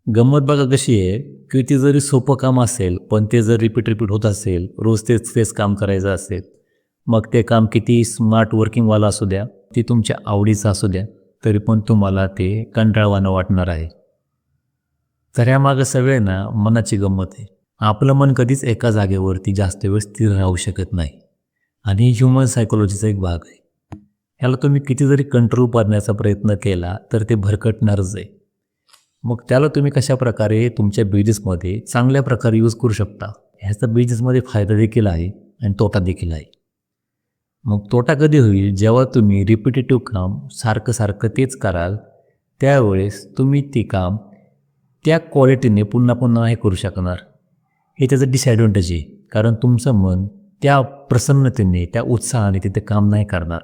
गंमत बघा कशी आहे, की ते जरी सोपं काम असेल, पण ते जर रिपीट होत असेल, रोज तेच काम करायचं असेल, मग ते काम किती स्मार्ट वर्किंगवाला असू द्या, ते तुमच्या आवडीचं असू द्या, तरी पण तुम्हाला ते कंटाळवाणं वाटणार आहे. तर ह्यामागं सगळे ना मनाची गंमत आहे. आपलं मन कधीच एका जागेवरती जास्त वेळ स्थिर राहू शकत नाही आणि ह्युमन सायकोलॉजीचा एक भाग आहे. ह्याला तुम्ही किती जरी कंट्रोल करण्याचा प्रयत्न केला, तर ते भरकटणारच आहे. मग त्याला तुम्ही कशाप्रकारे तुमच्या बिझनेसमध्ये चांगल्या प्रकारे यूज करू शकता. ह्याचा बिझनेसमध्ये फायदा देखील आहे आणि तोटा देखील आहे. मग तोटा कधी होईल, जेव्हा तुम्ही रिपिटेटिव्ह काम सारखं तेच कराल, त्यावेळेस तुम्ही ते काम त्या क्वालिटीने पुन्हा हे करू शकणार. हे त्याचं डिसॲडव्हांटेज आहे. कारण तुमचं मन त्या प्रसन्नतेने, त्या उत्साहाने तिथे काम नाही करणार.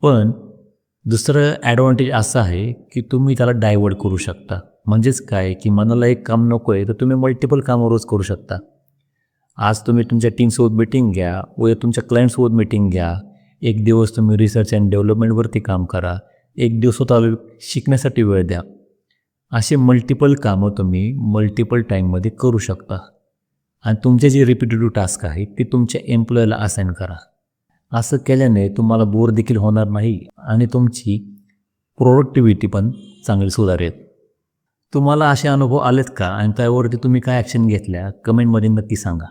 पण दुसरं ॲडव्हांटेज असं आहे, की तुम्ही त्याला डायव्हर्ट करू शकता. म्हणजेच काय, की मनाला एक काम नको आहे, तर तुम्ही मल्टिपल कामं रोज करू शकता. आज तुम्ही तुमच्या टीमसोबत मीटिंग घ्या, उद्या तुमच्या क्लायंटसोबत मीटिंग घ्या. एक दिवस तुम्ही रिसर्च अँड डेव्हलपमेंटवरती काम करा. एक दिवस स्वतःला शिकण्यासाठी वेळ द्या. असे मल्टिपल कामं तुम्ही मल्टिपल टाईममध्ये करू शकता. आणि तुमचे जे रिपिटेटिव्ह टास्क आहेत, ते तुमच्या एम्प्लॉयला असाइन करा. असं केल्याने तुम्हाला बोर देखील होणार नाही आणि तुमची प्रोडक्टिव्हिटी पण चांगली सुधारेल. तुम्हाला असे अनुभव आलेत का आणि त्यावरती तुम्ही काय ॲक्शन घेतल्या, कमेंटमध्ये नक्की सांगा.